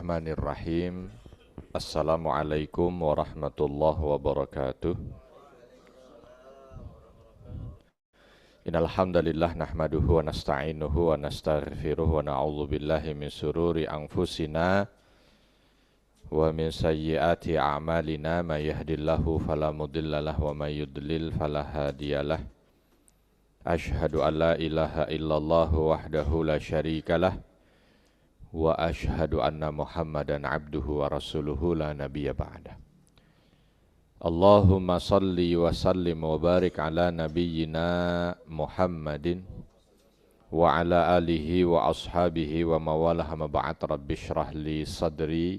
Bismillahirrahmanirrahim. Assalamualaikum warahmatullahi wabarakatuh. Innal hamdalillah nahmaduhu wa nasta'inuhu wa nastaghfiruh wa na'udzu billahi min sururi anfusina wa min sayyiati a'malina may yahdihillahu fala mudhillalah wa may yudlil fala hadiyalah. Asyhadu an la ilaha illallah wahdahu la syarikalah wa asyhadu anna Muhammadan abduhu wa rasuluhu la nabiyya ba'da. Allahumma salli wa sallim wa barik ala nabiyyina Muhammadin wa ala alihi wa ashabihi wa mawalah ma ba'd. Rabbi shrah li sadri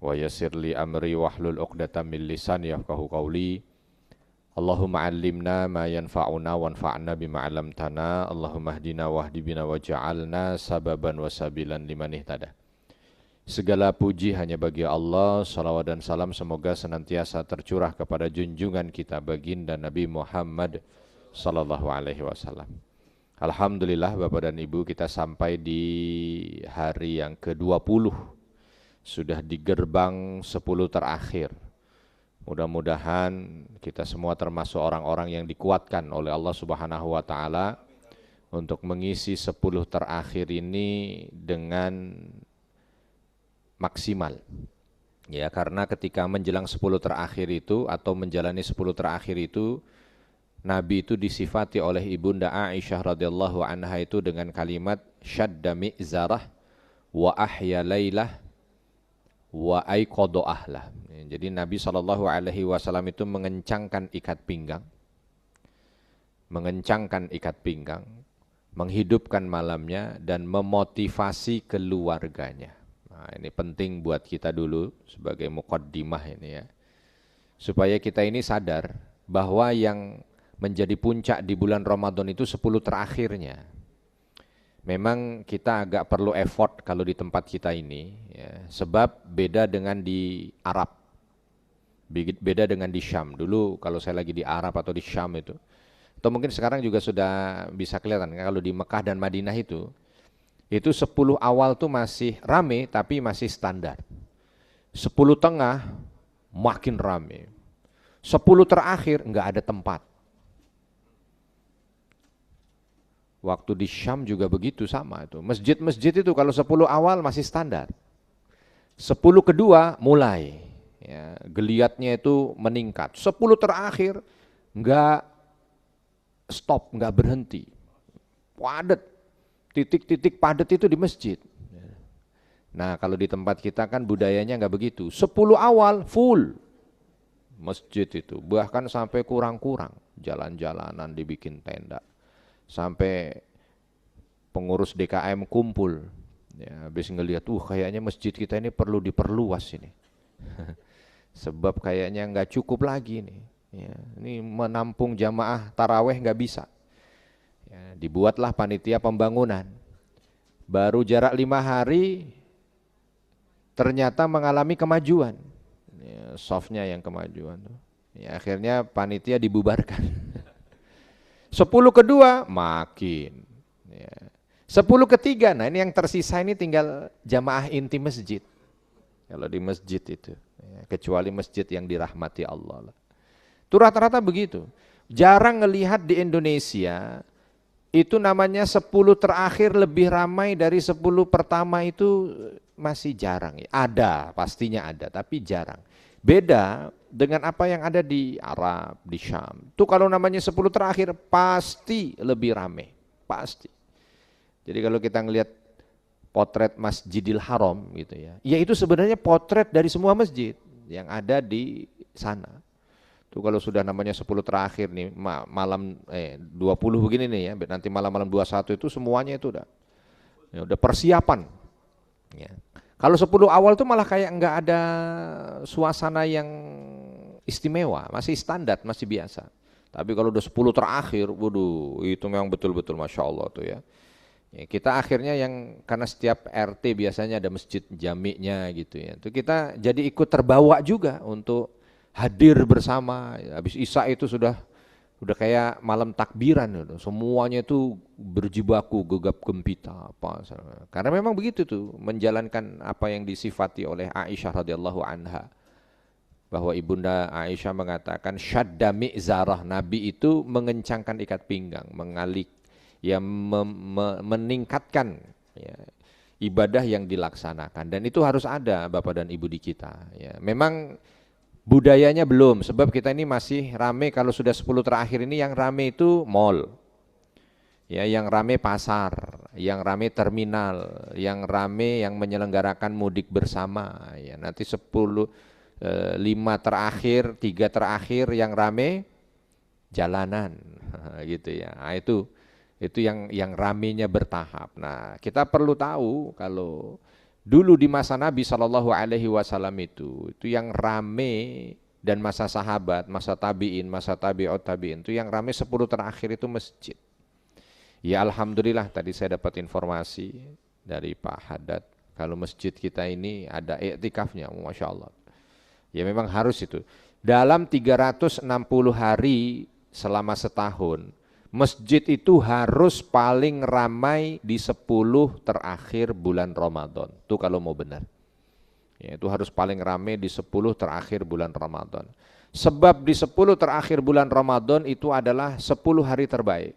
wa yassir li amri wahlul 'uqdatam min lisani yafqahu qawli. Allahumma 'allimna ma yanfa'una wanfa'na bima 'allamtana. Allahumma hdina wahdi bina waj'alna sababan wa sabilan liman ihtada. Segala puji hanya bagi Allah. Salawat dan salam semoga senantiasa tercurah kepada junjungan kita baginda Nabi Muhammad sallallahu alaihi wasallam. Alhamdulillah Bapak dan Ibu, kita sampai di hari yang ke-20. Sudah di gerbang 10 terakhir. Mudah-mudahan kita semua termasuk orang-orang yang dikuatkan oleh Allah Subhanahu wa taala untuk mengisi 10 terakhir ini dengan maksimal. Ya, karena ketika menjelang 10 terakhir itu atau menjalani 10 terakhir itu, Nabi itu disifati oleh Ibunda Aisyah radhiyallahu anha itu dengan kalimat syadda mi'zarah wa ahya lailah wa aiqadha ahlah. Jadi Nabi SAW itu mengencangkan ikat pinggang, menghidupkan malamnya dan memotivasi keluarganya. Nah, ini penting buat kita dulu sebagai muqaddimah ini ya. Supaya kita ini sadar bahwa yang menjadi puncak di bulan Ramadan itu 10 terakhirnya. Memang kita agak perlu effort kalau di tempat kita ini ya, sebab beda dengan di Arab. Beda dengan di Syam. Dulu kalau saya lagi di Arab atau di Syam itu, atau mungkin sekarang juga sudah bisa kelihatan kalau di Mekah dan Madinah itu 10 awal tuh masih rame tapi masih standar. 10 tengah makin rame. 10 terakhir enggak ada tempat. Waktu di Syam juga begitu sama itu. Masjid-masjid itu kalau 10 awal masih standar. 10 kedua mulai. Ya, geliatnya itu meningkat. 10 terakhir enggak stop, enggak berhenti. Padat. Titik-titik padat itu di masjid. Nah, kalau di tempat kita kan budayanya enggak begitu. 10 awal full masjid itu. Bahkan sampai kurang-kurang. Jalan-jalanan dibikin tenda. Sampai pengurus DKM kumpul. Ya, habis ngelihat, kayaknya masjid kita ini perlu diperluas ini. Sebab kayaknya nggak cukup lagi nih. Ya, ini menampung jamaah taraweh nggak bisa. Ya, dibuatlah panitia pembangunan. Baru jarak 5 hari ternyata mengalami kemajuan. Ya, softnya yang kemajuan. Ya, akhirnya panitia dibubarkan. 10 kedua makin. Ya. 10 ketiga, nah ini yang tersisa ini tinggal jamaah inti masjid. Kalau di masjid itu, ya, kecuali masjid yang dirahmati Allah. Itu rata-rata begitu. Jarang ngelihat di Indonesia, itu namanya 10 terakhir lebih ramai dari 10 pertama itu masih jarang. Ada, pastinya ada, tapi jarang. Beda dengan apa yang ada di Arab, di Syam. Itu kalau namanya 10 terakhir pasti lebih ramai, pasti. Jadi kalau kita ngelihat potret Masjidil Haram gitu ya. Ya itu sebenarnya potret dari semua masjid yang ada di sana. Tuh kalau sudah namanya 10 terakhir nih malam 20 begini nih ya, nanti malam-malam 21 itu semuanya itu udah persiapan. Ya. Kalau 10 awal tuh malah kayak enggak ada suasana yang istimewa, masih standar, masih biasa. Tapi kalau udah 10 terakhir, waduh, itu memang betul-betul Masya Allah tuh ya. Ya, kita akhirnya yang karena setiap RT biasanya ada masjid jami'nya gitu ya. Itu kita jadi ikut terbawa juga untuk hadir bersama. Habis Isya itu sudah Udah kayak malam takbiran gitu. Semuanya itu berjibaku, gegap gempita apa. Karena memang begitu tuh menjalankan apa yang disifati oleh Aisyah radhiyallahu anha. Bahwa Ibunda Aisyah mengatakan syadda mi'zarah, Nabi itu mengencangkan ikat pinggang, mengalik ya meningkatkan ya, ibadah yang dilaksanakan, dan itu harus ada Bapak dan Ibu di kita ya. Memang budayanya belum, sebab kita ini masih rame kalau sudah 10 terakhir ini yang rame itu mall. Ya, yang rame pasar, yang rame terminal, yang rame yang menyelenggarakan mudik bersama ya. Nanti 5 terakhir, 3 terakhir yang rame jalanan gitu ya. Nah, itu yang ramenya bertahap. Nah, kita perlu tahu kalau dulu di masa Nabi Shallallahu Alaihi Wasallam itu yang rame, dan masa sahabat, masa tabiin, masa tabi'ut tabiin itu yang rame 10 terakhir itu masjid. Ya alhamdulillah tadi saya dapat informasi dari Pak Haddad kalau masjid kita ini ada iktikafnya, masya Allah. Ya memang harus itu. Dalam 360 hari selama setahun, masjid itu harus paling ramai di 10 terakhir bulan Ramadan. Itu kalau mau benar. Ya, itu harus paling ramai di 10 terakhir bulan Ramadan. Sebab di 10 terakhir bulan Ramadan itu adalah 10 hari terbaik.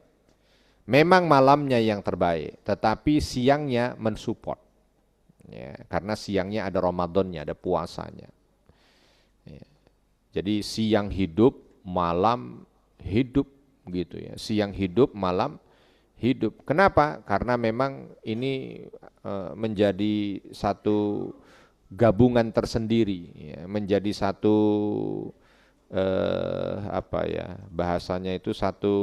Memang malamnya yang terbaik, tetapi siangnya mensupport. Ya, karena siangnya ada Ramadannya, ada puasanya. Ya. Jadi siang hidup, malam hidup gitu ya. Siang hidup, malam hidup. Kenapa? Karena memang ini menjadi satu gabungan tersendiri ya, menjadi satu apa ya, bahasanya itu satu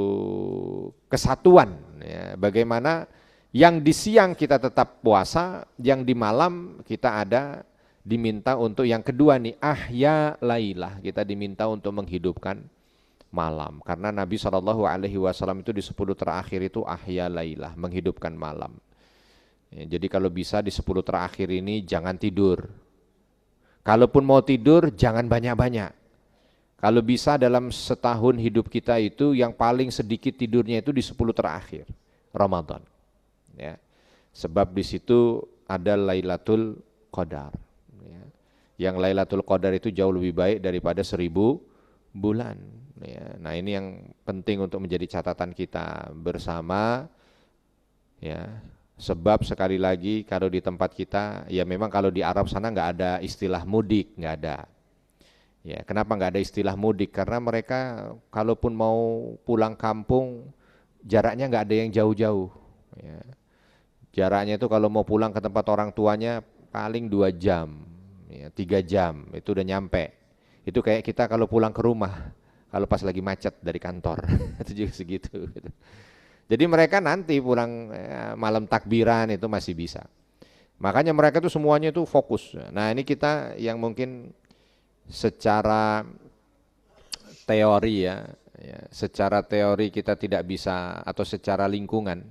kesatuan ya. Bagaimana yang di siang kita tetap puasa, yang di malam kita ada diminta untuk yang kedua nih, ahya lailah, kita diminta untuk menghidupkan malam. Karena Nabi SAW itu di 10 terakhir itu ahya lailah, menghidupkan malam. Ya, jadi kalau bisa di 10 terakhir ini jangan tidur. Kalaupun mau tidur jangan banyak-banyak. Kalau bisa dalam setahun hidup kita itu yang paling sedikit tidurnya itu di 10 terakhir Ramadan. Ya. Sebab di situ ada Lailatul Qadar. Ya. Yang Lailatul Qadar itu jauh lebih baik daripada 1000 bulan. Ya. Nah ini yang penting untuk menjadi catatan kita bersama. Ya. Sebab sekali lagi kalau di tempat kita, ya memang kalau di Arab sana nggak ada istilah mudik, nggak ada. Ya, kenapa nggak ada istilah mudik? Karena mereka kalaupun mau pulang kampung, jaraknya nggak ada yang jauh-jauh. Ya. Jaraknya itu kalau mau pulang ke tempat orang tuanya paling 2 jam, ya, 3 jam, itu udah nyampe. Itu kayak kita kalau pulang ke rumah, kalau pas lagi macet dari kantor, itu juga segitu. Jadi mereka nanti pulang ya, malam takbiran itu masih bisa. Makanya mereka itu semuanya itu fokus. Nah ini kita yang mungkin secara teori ya, secara teori kita tidak bisa, atau secara lingkungan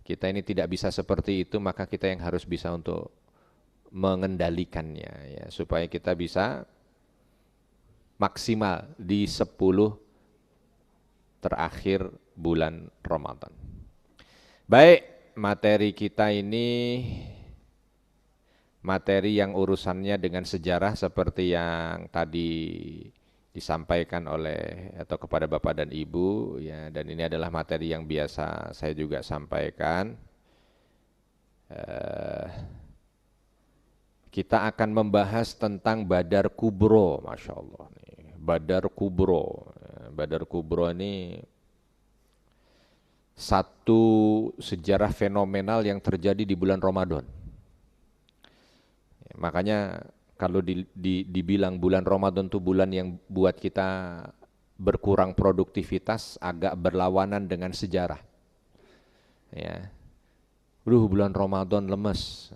kita ini tidak bisa seperti itu, maka kita yang harus bisa untuk mengendalikannya ya, supaya kita bisa maksimal di 10 terakhir bulan Ramadan. Baik, materi kita ini materi yang urusannya dengan sejarah seperti yang tadi disampaikan oleh atau kepada Bapak dan Ibu ya, dan ini adalah materi yang biasa saya juga sampaikan. Kita akan membahas tentang Badar Kubro, Masya Allah. Badar Kubro. Badar Kubro ini satu sejarah fenomenal yang terjadi di bulan Ramadan. Makanya kalau dibilang bulan Ramadan itu bulan yang buat kita berkurang produktivitas, agak berlawanan dengan sejarah. Ya. Bulan Ramadan lemes.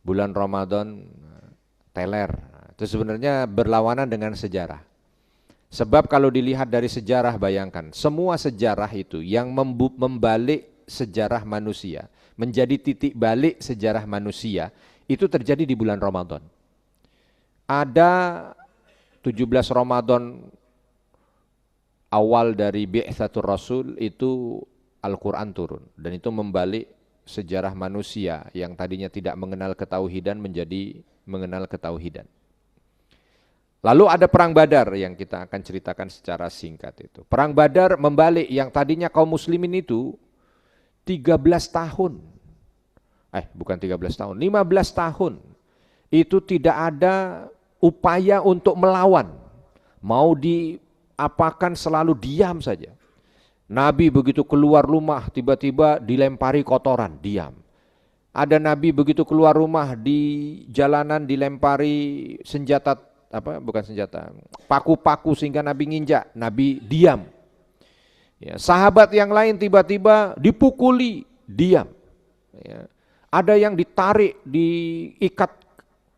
Bulan Ramadan teler. Itu sebenarnya berlawanan dengan sejarah. Sebab kalau dilihat dari sejarah, bayangkan, semua sejarah itu yang membalik sejarah manusia, menjadi titik balik sejarah manusia, itu terjadi di bulan Ramadan. Ada 17 Ramadan awal dari bi'tsatur rasul itu Al-Quran turun, dan itu membalik sejarah manusia yang tadinya tidak mengenal ketauhidan menjadi mengenal ketauhidan. Lalu ada perang Badar yang kita akan ceritakan secara singkat itu. Perang Badar membalik yang tadinya kaum muslimin itu 13 tahun. Bukan 13 tahun, 15 tahun. Itu tidak ada upaya untuk melawan. Mau diapakan selalu diam saja. Nabi begitu keluar rumah tiba-tiba dilempari kotoran, diam. Ada Nabi begitu keluar rumah di jalanan dilempari senjata, paku-paku sehingga Nabi nginjak, Nabi diam. Ya, sahabat yang lain tiba-tiba dipukuli, diam. Ya, ada yang ditarik, diikat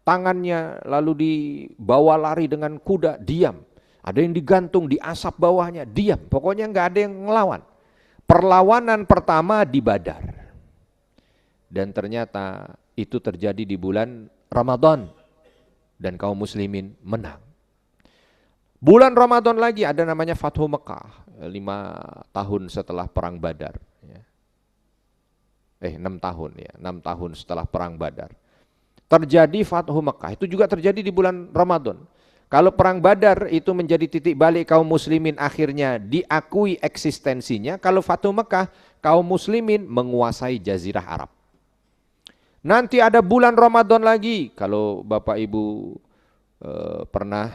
tangannya lalu dibawa lari dengan kuda, diam. Ada yang digantung di asap bawahnya, diam. Pokoknya nggak ada yang ngelawan. Perlawanan pertama di Badar. Dan ternyata itu terjadi di bulan Ramadan. Dan kaum muslimin menang. Bulan Ramadan lagi ada namanya Fathu Mekah. 5 tahun setelah perang Badar. 6 tahun ya, 6 tahun setelah perang Badar. Terjadi Fathu Mekah, itu juga terjadi di bulan Ramadan. Kalau perang Badar itu menjadi titik balik kaum muslimin akhirnya diakui eksistensinya. Kalau Fathu Mekah, kaum muslimin menguasai jazirah Arab. Nanti ada bulan Ramadan lagi. Kalau Bapak Ibu pernah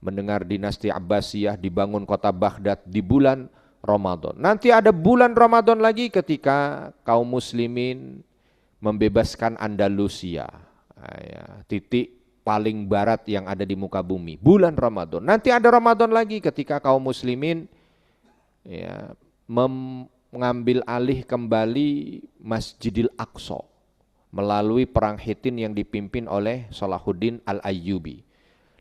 mendengar dinasti Abbasiyah dibangun kota Baghdad di bulan Ramadan. Nanti ada bulan Ramadan lagi ketika kaum muslimin membebaskan Andalusia. Titik paling barat yang ada di muka bumi, bulan Ramadan. Nanti ada Ramadan lagi ketika kaum muslimin mengambil alih kembali Masjidil Aqsa melalui perang Hittin yang dipimpin oleh Salahuddin Al-Ayyubi.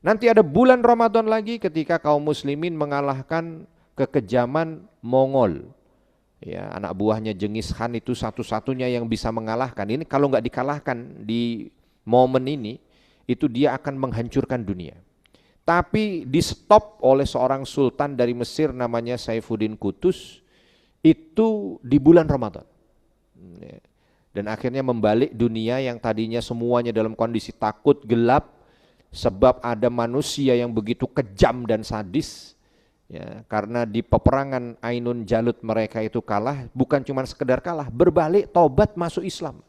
Nanti ada bulan Ramadan lagi ketika kaum muslimin mengalahkan kekejaman Mongol. Ya, anak buahnya Genghis Khan itu satu-satunya yang bisa mengalahkan. Ini kalau nggak dikalahkan di momen ini, itu dia akan menghancurkan dunia. Tapi di stop oleh seorang sultan dari Mesir namanya Saifuddin Qutuz itu di bulan Ramadan. Dan akhirnya membalik dunia yang tadinya semuanya dalam kondisi takut, gelap, sebab ada manusia yang begitu kejam dan sadis. Ya, karena di peperangan Ainun Jalut mereka itu kalah, bukan cuma sekedar kalah, berbalik tobat masuk Islam.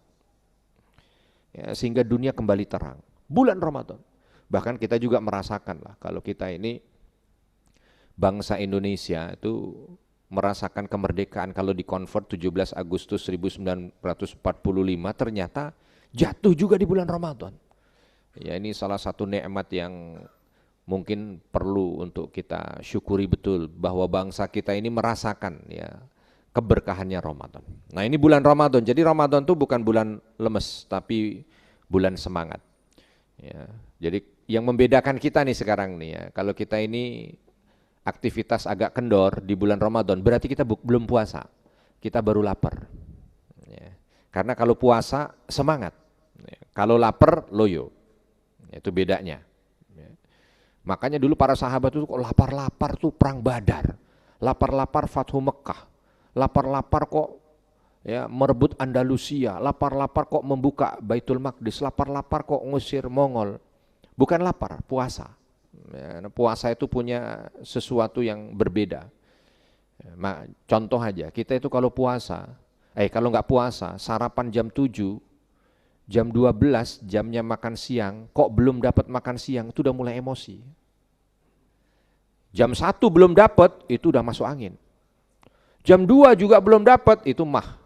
Ya, sehingga dunia kembali terang. Bulan Ramadan. Bahkan kita juga merasakan lah kalau kita ini bangsa Indonesia itu merasakan kemerdekaan kalau dikonvert 17 Agustus 1945 ternyata jatuh juga di bulan Ramadan. Ya, ini salah satu nikmat yang mungkin perlu untuk kita syukuri betul bahwa bangsa kita ini merasakan ya keberkahannya Ramadan. Nah, ini bulan Ramadan. Jadi Ramadan itu bukan bulan lemes tapi bulan semangat. Ya, jadi yang membedakan kita nih sekarang nih ya, kalau kita ini aktivitas agak kendor di bulan Ramadan, berarti kita belum puasa, kita baru lapar. Ya, karena kalau puasa semangat, ya, kalau lapar loyo, itu bedanya. Ya. Makanya dulu para sahabat itu kok lapar-lapar tuh perang Badar, lapar-lapar Fathu Mekah, lapar-lapar kok ya merebut Andalusia, lapar-lapar kok membuka Baitul Maqdis, lapar-lapar kok ngusir Mongol. Bukan lapar, puasa. Ya, puasa itu punya sesuatu yang berbeda. Ya, contoh aja, kita itu kalau puasa, kalau nggak puasa, sarapan jam 7, jam 12, jamnya makan siang, kok belum dapat makan siang, itu udah mulai emosi. Jam 1 belum dapat, itu udah masuk angin. Jam 2 juga belum dapat, itu mah.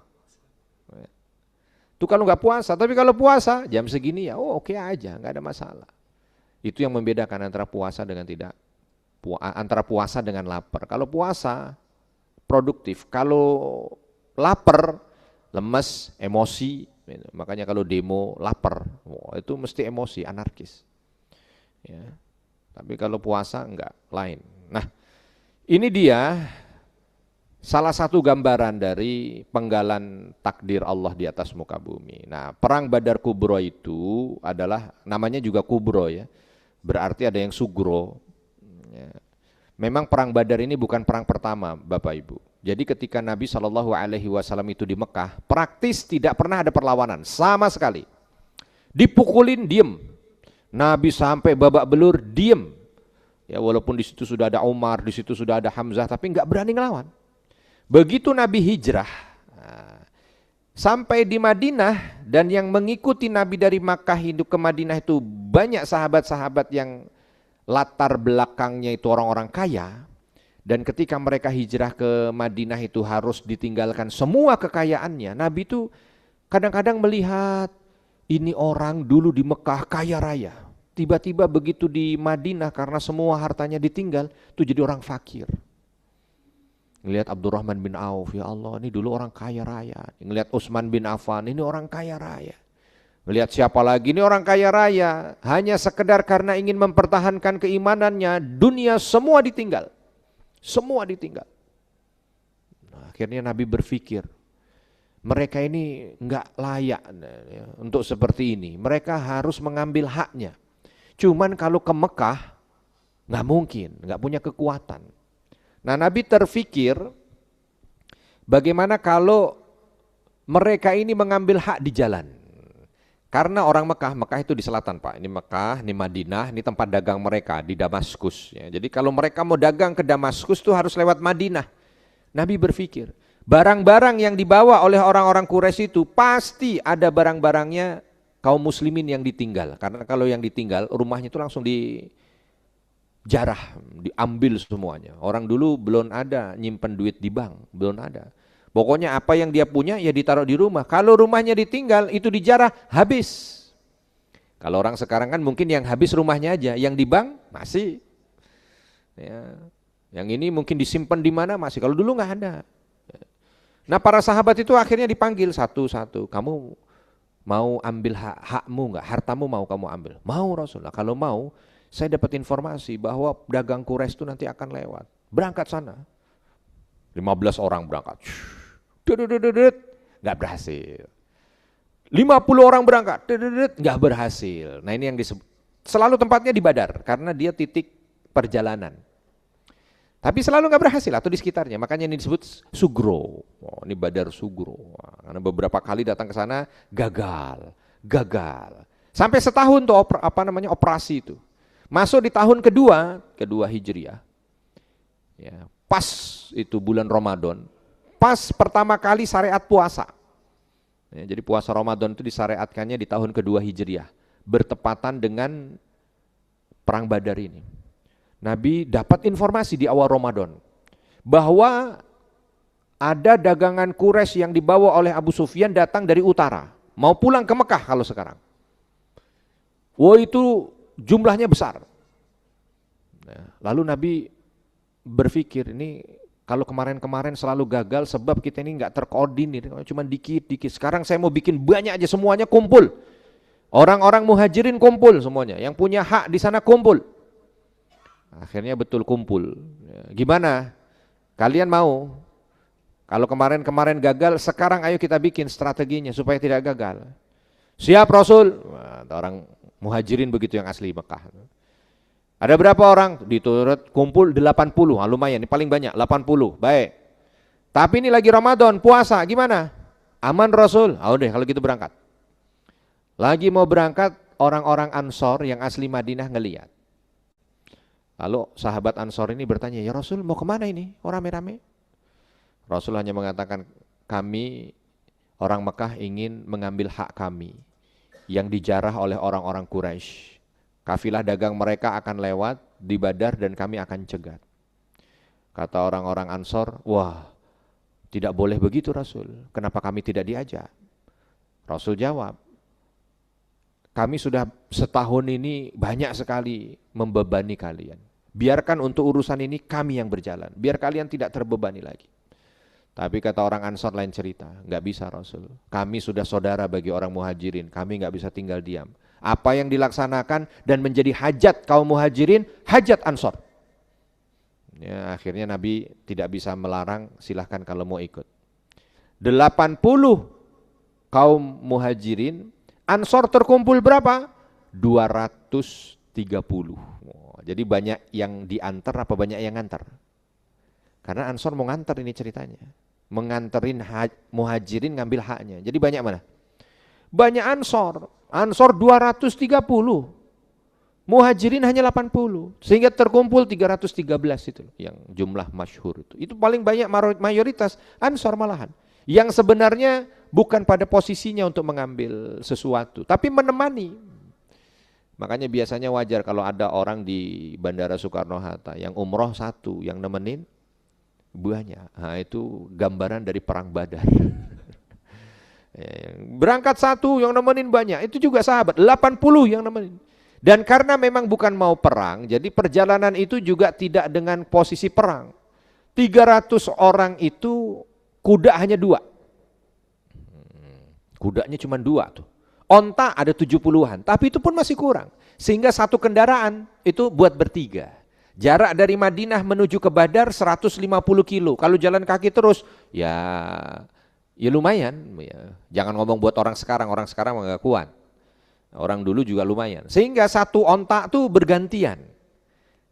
Itu kalau nggak puasa, tapi kalau puasa jam segini ya oke aja, nggak ada masalah. Itu yang membedakan antara puasa dengan tidak, antara puasa dengan lapar. Kalau puasa produktif, kalau lapar lemes, emosi. Makanya kalau demo lapar, itu mesti emosi, anarkis. Ya. Tapi kalau puasa enggak, lain. Nah, ini dia salah satu gambaran dari penggalan takdir Allah di atas muka bumi. Nah, perang Badar Kubro itu adalah namanya juga Kubro ya. Berarti ada yang sugro. Ya. Memang perang Badar ini bukan perang pertama, Bapak Ibu. Jadi ketika Nabi SAW itu di Mekah, praktis tidak pernah ada perlawanan, sama sekali. Dipukulin, diem. Nabi sampai babak belur, diem. Ya, walaupun di situ sudah ada Umar, di situ sudah ada Hamzah, tapi nggak berani ngelawan. Begitu Nabi hijrah, sampai di Madinah, dan yang mengikuti Nabi dari Makkah hidup ke Madinah itu banyak sahabat-sahabat yang latar belakangnya itu orang-orang kaya, dan ketika mereka hijrah ke Madinah itu harus ditinggalkan semua kekayaannya. Nabi itu kadang-kadang melihat ini orang dulu di Mekah kaya raya, tiba-tiba begitu di Madinah karena semua hartanya ditinggal itu jadi orang fakir. Ngelihat Abdurrahman bin Auf, ya Allah ini dulu orang kaya raya. Ngelihat Utsman bin Affan, ini orang kaya raya. Melihat siapa lagi, ini orang kaya raya, hanya sekedar karena ingin mempertahankan keimanannya, dunia semua ditinggal. Semua ditinggal. Nah, akhirnya Nabi berpikir, mereka ini enggak layak untuk seperti ini. Mereka harus mengambil haknya. Cuman kalau ke Mekah, enggak mungkin, enggak punya kekuatan. Nah, Nabi terpikir, bagaimana kalau mereka ini mengambil hak di jalan. Karena orang Mekah itu di selatan Pak, ini Mekah, ini Madinah, ini tempat dagang mereka di Damaskus. Ya. Jadi kalau mereka mau dagang ke Damaskus tuh harus lewat Madinah. Nabi berpikir, barang-barang yang dibawa oleh orang-orang Quraisy itu pasti ada barang-barangnya kaum muslimin yang ditinggal. Karena kalau yang ditinggal rumahnya itu langsung dijarah, diambil semuanya. Orang dulu belum ada nyimpen duit di bank, belum ada. Pokoknya apa yang dia punya ya ditaruh di rumah. Kalau rumahnya ditinggal itu dijarah, habis. Kalau orang sekarang kan mungkin yang habis rumahnya aja, yang di bank masih. Ya. Yang ini mungkin disimpan di mana masih. Kalau dulu nggak ada. Nah, para sahabat itu akhirnya dipanggil satu-satu. Kamu mau ambil hakmu nggak? Hartamu mau kamu ambil? Mau Rasulullah. Kalau mau, saya dapat informasi bahwa dagang Quraisy itu nanti akan lewat. Berangkat sana. 15 orang berangkat. Nggak berhasil. 50 orang berangkat, nggak berhasil. Nah ini yang disebut, selalu tempatnya di Badar, karena dia titik perjalanan. Tapi selalu nggak berhasil, atau di sekitarnya, makanya ini disebut Sugro. Oh, ini Badar Sugro. Karena beberapa kali datang ke sana, gagal. Sampai setahun tuh operasi itu. Masuk di tahun kedua Hijriah. Ya, pas itu bulan Ramadan. Pas pertama kali syariat puasa. Ya, jadi puasa Ramadan itu disyariatkannya di tahun kedua Hijriah. Bertepatan dengan perang Badar ini. Nabi dapat informasi di awal Ramadan. Bahwa ada dagangan Quraisy yang dibawa oleh Abu Sufyan datang dari utara. Mau pulang ke Mekah kalau sekarang. Wah itu jumlahnya besar. Nah, lalu Nabi berpikir ini kalau kemarin-kemarin selalu gagal sebab kita ini nggak terkoordinir, cuma dikit-dikit. Sekarang saya mau bikin banyak aja, semuanya kumpul. Orang-orang muhajirin kumpul semuanya, yang punya hak di sana kumpul. Akhirnya betul kumpul. Gimana? Kalian mau? Kalau kemarin-kemarin gagal, sekarang ayo kita bikin strateginya supaya tidak gagal. Siap Rasul. Nah, orang muhajirin begitu yang asli Mekah. Ada berapa orang? Diturut kumpul 80, nah, lumayan, ini paling banyak, 80, baik. Tapi ini lagi Ramadan, puasa, gimana? Aman Rasul? Udah kalau gitu berangkat. Lagi mau berangkat, orang-orang Ansor yang asli Madinah ngelihat. Lalu sahabat Ansor ini bertanya, ya Rasul mau kemana ini? Orang rame-rame. Rasul hanya mengatakan, kami orang Mekah ingin mengambil hak kami yang dijarah oleh orang-orang Quraisy. Kafilah dagang mereka akan lewat di Badar dan kami akan cegat. Kata orang-orang Ansor, wah tidak boleh begitu Rasul, kenapa kami tidak diajak? Rasul jawab, kami sudah setahun ini banyak sekali membebani kalian. Biarkan untuk urusan ini kami yang berjalan, biar kalian tidak terbebani lagi. Tapi kata orang Ansor lain cerita, nggak bisa Rasul, kami sudah saudara bagi orang muhajirin, kami nggak bisa tinggal diam. Apa yang dilaksanakan dan menjadi hajat kaum muhajirin, hajat Ansor. Ya, akhirnya Nabi tidak bisa melarang, silahkan kalau mau ikut. 80 kaum muhajirin, Ansor terkumpul berapa? 230 30. Jadi banyak yang diantar apa banyak yang ngantar? Karena Ansor mau ngantar ini ceritanya. Menganterin muhajirin ngambil haknya. Jadi banyak mana? Banyak Ansor. Ansor 230. Muhajirin hanya 80. Sehingga terkumpul 313 itu yang jumlah masyhur itu. Itu paling banyak mayoritas Ansor malahan. Yang sebenarnya bukan pada posisinya untuk mengambil sesuatu, tapi menemani. Makanya biasanya wajar kalau ada orang di Bandara Soekarno-Hatta yang umroh satu, yang nemenin banyak. Nah, itu gambaran dari perang Badar. Berangkat satu yang nemenin banyak, itu juga sahabat, 80 yang nemenin. Dan karena memang bukan mau perang, jadi perjalanan itu juga tidak dengan posisi perang. 300 orang itu kuda hanya 2. Kudanya cuma 2 tuh. Onta ada 70-an, tapi itu pun masih kurang. Sehingga satu kendaraan itu buat bertiga. Jarak dari Madinah menuju ke Badar 150 kilo. Kalau jalan kaki terus, ya lumayan. Ya. Jangan ngomong buat orang sekarang nggak kuat. Orang dulu juga lumayan. Sehingga satu onta tuh bergantian.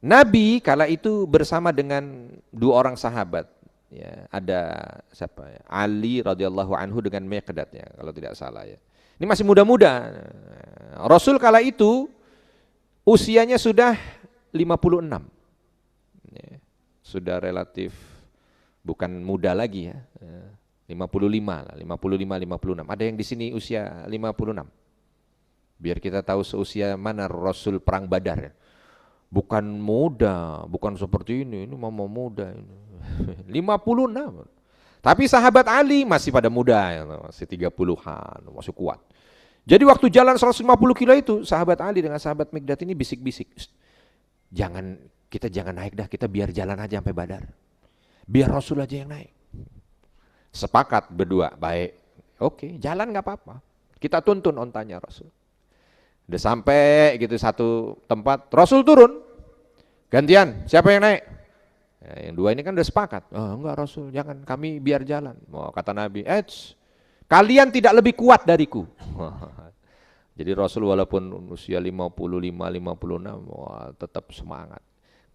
Nabi kala itu bersama dengan 2 orang sahabat. Ya, ada siapa ya? Ali radhiyallahu anhu dengan Miqdad ya, kalau tidak salah ya. Ini masih muda-muda. Rasul kala itu usianya sudah 56. Ya, sudah relatif bukan muda lagi ya. 55 lah, 56. Ada yang di sini usia 56. Biar kita tahu seusia mana Rasul perang Badar ya. Bukan muda, bukan seperti ini mama muda ini. 56. Tapi sahabat Ali masih pada muda ya, masih 30-an, masih kuat. Jadi waktu jalan 150 kilo itu, sahabat Ali dengan sahabat Miqdad ini bisik-bisik. Kita jangan naik dah, kita biar jalan aja sampai Badar. Biar Rasul aja yang naik. Sepakat berdua, baik. Oke, jalan gak apa-apa. Kita tuntun ontanya Rasul. Udah sampai gitu satu tempat, Rasul turun. Gantian, siapa yang naik? Ya, yang 2 ini kan udah sepakat. Oh, enggak Rasul, jangan, kami biar jalan. Kata Nabi, kalian tidak lebih kuat dariku. Jadi Rasul walaupun usia 55, 56, tetap semangat.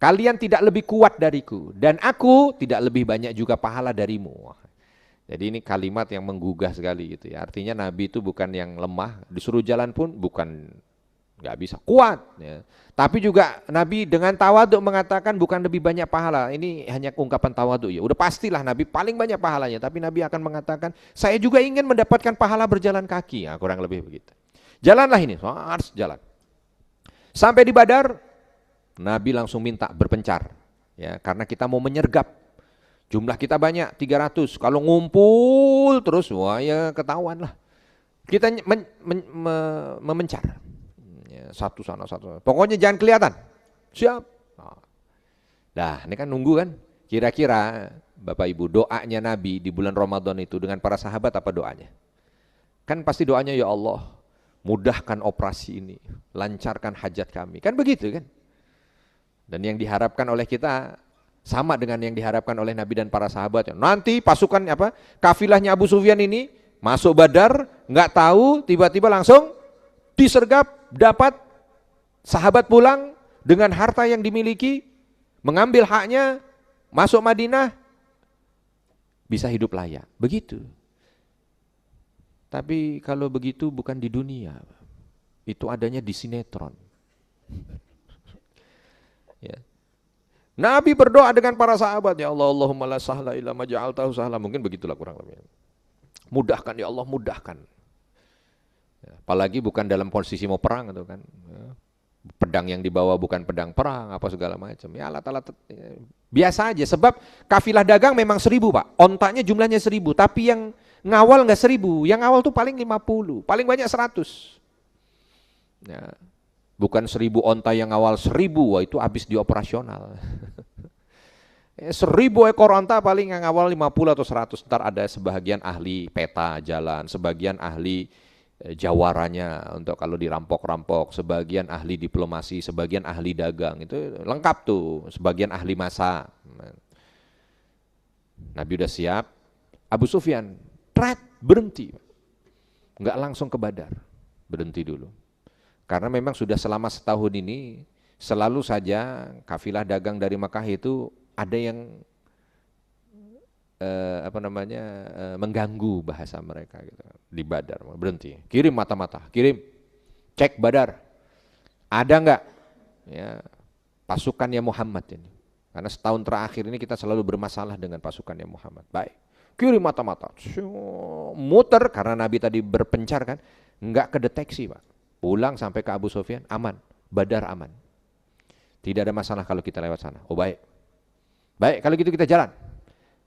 Kalian tidak lebih kuat dariku, dan aku tidak lebih banyak juga pahala darimu. Jadi ini kalimat yang menggugah sekali gitu ya. Artinya Nabi itu bukan yang lemah, disuruh jalan pun bukan nggak bisa, kuat ya. Tapi juga Nabi dengan tawaduk mengatakan bukan lebih banyak pahala. Ini hanya ungkapan tawaduk ya. Udah pastilah Nabi paling banyak pahalanya, tapi Nabi akan mengatakan saya juga ingin mendapatkan pahala berjalan kaki ya, kurang lebih begitu. Jalanlah ini, harus jalan. Sampai di Badar, Nabi langsung minta berpencar ya, karena kita mau menyergap. Jumlah kita banyak, 300. Kalau ngumpul terus, wah ya ketahuan lah. Kita memencar. Ya, satu sana, satu sana. Pokoknya jangan kelihatan. Siap. Nah, ini kan nunggu kan. Kira-kira Bapak Ibu doanya Nabi di bulan Ramadan itu dengan para sahabat apa doanya? Kan pasti doanya, ya Allah, mudahkan operasi ini, lancarkan hajat kami. Kan begitu kan? Dan yang diharapkan oleh kita sama dengan yang diharapkan oleh Nabi dan para sahabat. Nanti pasukan kafilahnya Abu Sufyan ini masuk Badar, nggak tahu, tiba-tiba langsung disergap, dapat sahabat pulang dengan harta yang dimiliki, mengambil haknya, masuk Madinah, bisa hidup layak. Begitu. Tapi kalau begitu bukan di dunia, itu adanya di sinetron. Ya. Nabi berdoa dengan para sahabat, ya Allah, Allahumma la sahla illa ma ja'altahu sahla. Mungkin begitulah kurang lebih. Mudahkan ya Allah, mudahkan. Ya, apalagi bukan dalam posisi mau perang itu kan. Ya. Pedang yang dibawa bukan pedang perang, apa segala macam. Ya alat-alat biasa aja, sebab kafilah dagang memang 1000 Pak. Ontanya jumlahnya 1000, tapi yang ngawal enggak 1000, yang ngawal tuh paling 50, paling banyak 100. Ya. Bukan 1000 onta yang awal 1000, wah itu habis di operasional. 1000 ekor onta paling yang awal 50 atau 100. Ntar ada sebagian ahli peta jalan, sebagian ahli jawaranya untuk kalau dirampok-rampok, sebagian ahli diplomasi, sebagian ahli dagang. Itu lengkap tuh, sebagian ahli masa. Nabi udah siap, Abu Sufyan berhenti. Enggak langsung ke Badar, berhenti dulu. Karena memang sudah selama setahun ini selalu saja kafilah dagang dari Mekah itu ada yang mengganggu bahasa mereka gitu. Di Badar berhenti, kirim mata-mata, kirim, cek Badar, ada nggak ya pasukannya Muhammad ini? Karena setahun terakhir ini kita selalu bermasalah dengan pasukannya Muhammad. Baik, kirim mata-mata, muter karena Nabi tadi berpencar kan, nggak kedeteksi Pak. Pulang sampai ke Abu Sufyan aman, Badar aman, tidak ada masalah kalau kita lewat sana. Oh baik, baik kalau gitu kita jalan.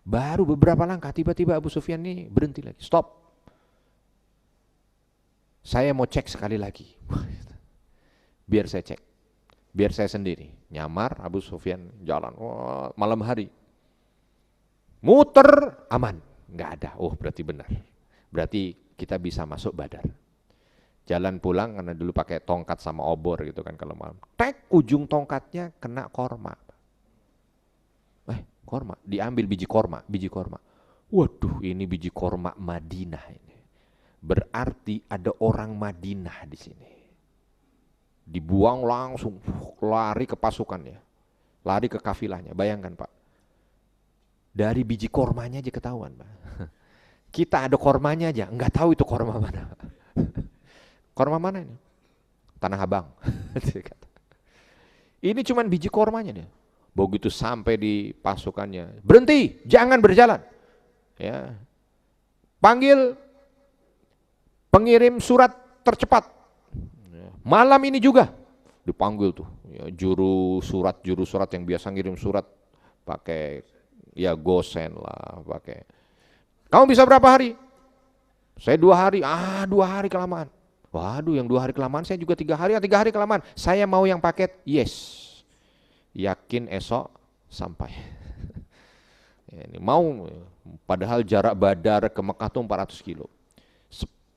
Baru beberapa langkah tiba-tiba Abu Sufyan ini berhenti lagi, stop. Saya mau cek sekali lagi. Biar saya cek, biar saya sendiri. Nyamar Abu Sufyan jalan, malam hari. Muter, aman, nggak ada. Oh berarti benar. Berarti kita bisa masuk Badar. Jalan pulang karena dulu pakai tongkat sama obor gitu kan kalau malam. Tek, ujung tongkatnya kena korma. Korma, diambil biji korma. Waduh, ini biji korma Madinah ini. Berarti ada orang Madinah di sini. Dibuang langsung, lari ke pasukannya, lari ke kafilahnya. Bayangkan Pak, dari biji kormanya aja ketahuan Pak. Kita ada kormanya aja, nggak tahu itu korma mana. Korma mana ini? Tanah Abang. Ini cuman biji kormanya dia. Begitu sampai di pasukannya, berhenti, jangan berjalan. Ya, panggil pengirim surat tercepat. Malam ini juga dipanggil tuh, ya, juru surat yang biasa ngirim surat pakai ya gosen lah, pakai. Kamu bisa berapa hari? Saya 2 hari. 2 hari kelamaan. Waduh, yang 2 hari kelamaan, saya juga 3 hari. 3 hari kelamaan. Saya mau yang paket, yes. Yakin esok sampai. Ini mau, padahal jarak Badar ke Mekah tuh 400 kilo.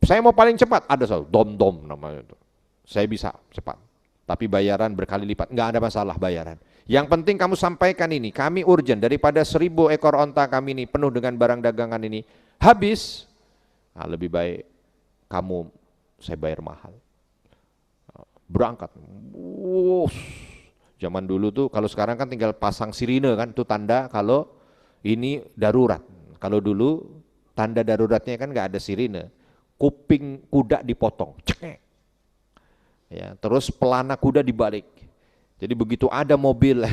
Saya mau paling cepat, ada dom namanya itu. Saya bisa cepat, tapi bayaran berkali lipat, nggak ada masalah bayaran. Yang penting kamu sampaikan ini, kami urgent, daripada 1000 ekor onta kami ini penuh dengan barang dagangan ini habis, lebih baik saya bayar mahal. Berangkat. Zaman dulu tuh, kalau sekarang kan tinggal pasang sirine kan, itu tanda kalau ini darurat. Kalau dulu tanda daruratnya kan nggak ada sirine, kuping kuda dipotong, cekek. Ya, terus pelana kuda dibalik. Jadi begitu ada mobil,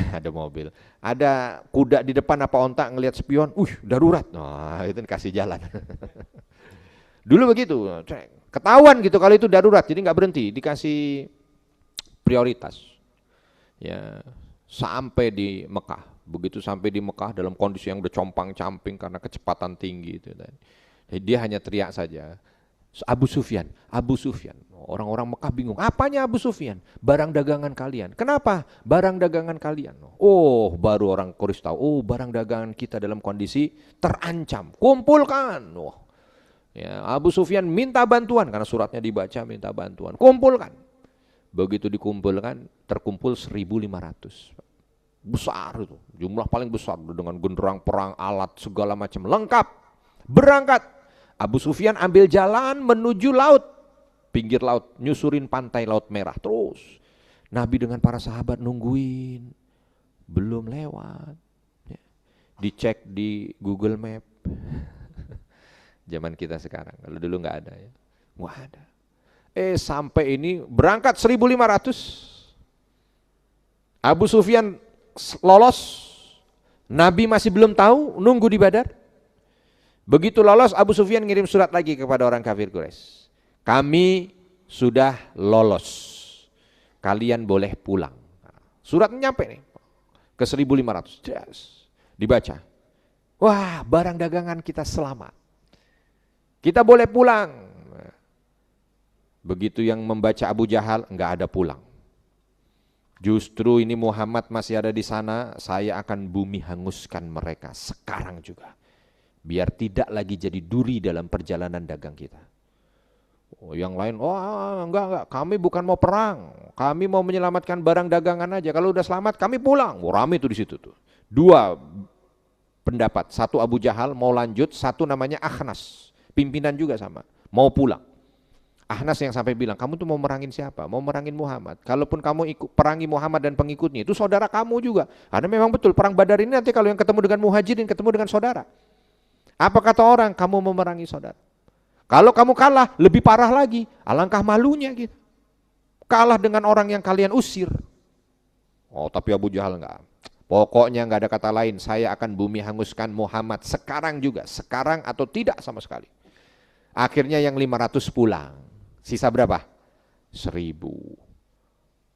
ada kuda di depan apa onta ngelihat spion, darurat, itu kasih jalan. Dulu begitu, ketahuan gitu kalau itu darurat, jadi nggak berhenti, dikasih prioritas. Ya, sampai di Mekah. Begitu sampai di Mekah dalam kondisi yang udah compang-camping karena kecepatan tinggi itu. Jadi dia hanya teriak saja, Abu Sufyan. Orang-orang Mekah bingung, apanya Abu Sufyan? Barang dagangan kalian. Kenapa? Barang dagangan kalian. Oh, baru orang Quraisy tahu, oh barang dagangan kita dalam kondisi terancam. Kumpulkan. Ya, Abu Sufyan minta bantuan karena suratnya dibaca minta bantuan. Kumpulkan. Begitu dikumpulkan, terkumpul 1.500. Besar itu, jumlah paling besar dengan genderang perang, alat segala macam lengkap. Berangkat. Abu Sufyan ambil jalan menuju laut, pinggir laut, nyusurin pantai Laut Merah terus. Nabi dengan para sahabat nungguin, belum lewat. Dicek di Google Map. Zaman kita sekarang, kalau dulu nggak ada ya, nggak ada. Sampai ini berangkat 1.500. Abu Sufyan lolos, Nabi masih belum tahu, nunggu di Badar. Begitu lolos, Abu Sufyan ngirim surat lagi kepada orang kafir Quraisy. Kami sudah lolos, kalian boleh pulang. Surat nyampe nih ke 1.500. Dibaca. Wah, barang dagangan kita selamat. Kita boleh pulang. Begitu yang membaca Abu Jahal, enggak ada pulang. Justru ini Muhammad masih ada di sana, saya akan bumi hanguskan mereka sekarang juga. Biar tidak lagi jadi duri dalam perjalanan dagang kita. Yang lain, enggak, kami bukan mau perang. Kami mau menyelamatkan barang dagangan aja. Kalau udah selamat, kami pulang. Rame tuh di situ tuh. 2 pendapat, satu Abu Jahal mau lanjut, satu namanya Akhnas, pimpinan juga sama, mau pulang. Ahnas yang sampai bilang, kamu tuh mau merangin siapa? Mau merangin Muhammad. Kalaupun kamu ikut perangi Muhammad dan pengikutnya, itu saudara kamu juga. Karena memang betul, perang Badar ini nanti kalau yang ketemu dengan muhajirin, ketemu dengan saudara. Apa kata orang? Kamu mau memerangi saudara. Kalau kamu kalah, lebih parah lagi. Alangkah malunya gitu. Kalah dengan orang yang kalian usir. Oh, tapi Abu Jahal enggak. Pokoknya enggak ada kata lain, saya akan bumi hanguskan Muhammad sekarang juga. Sekarang atau tidak sama sekali. Akhirnya yang 500 pulang. Sisa berapa? 1000.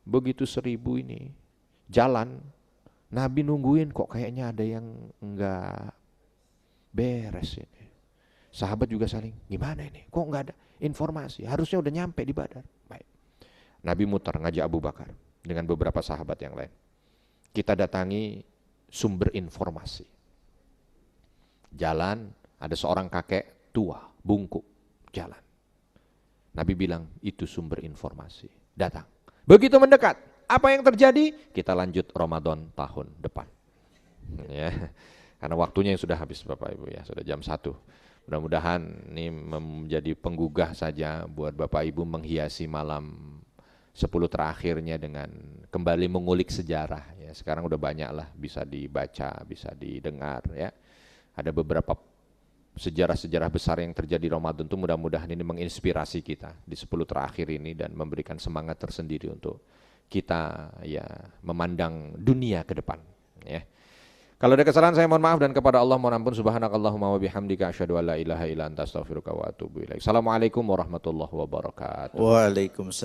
Begitu 1000 ini jalan, Nabi nungguin kok kayaknya ada yang enggak beres ini. Sahabat juga saling, gimana ini? Kok enggak ada informasi? Harusnya udah nyampe di Badar. Baik. Nabi muter ngajak Abu Bakar dengan beberapa sahabat yang lain. Kita datangi sumber informasi. Jalan, ada seorang kakek tua, bungkuk, jalan. Nabi bilang, itu sumber informasi. Datang. Begitu mendekat, apa yang terjadi? Kita lanjut Ramadan tahun depan. Ya, karena waktunya sudah habis Bapak Ibu ya, sudah jam 1. Mudah-mudahan ini menjadi penggugah saja buat Bapak Ibu menghiasi malam 10 terakhirnya dengan kembali mengulik sejarah. Ya, sekarang udah banyak lah, bisa dibaca, bisa didengar ya. Ada beberapa sejarah-sejarah besar yang terjadi Ramadan itu, mudah-mudahan ini menginspirasi kita di 10 terakhir ini dan memberikan semangat tersendiri untuk kita ya memandang dunia ke depan ya. Kalau ada kesalahan saya mohon maaf dan kepada Allah mohon ampun. Subhanakallahumma wa bihamdika asyhadu an la ilaha illa anta astaghfiruka wa atubu ilaik. Assalamualaikum warahmatullahi wabarakatuh. Waalaikumsalam.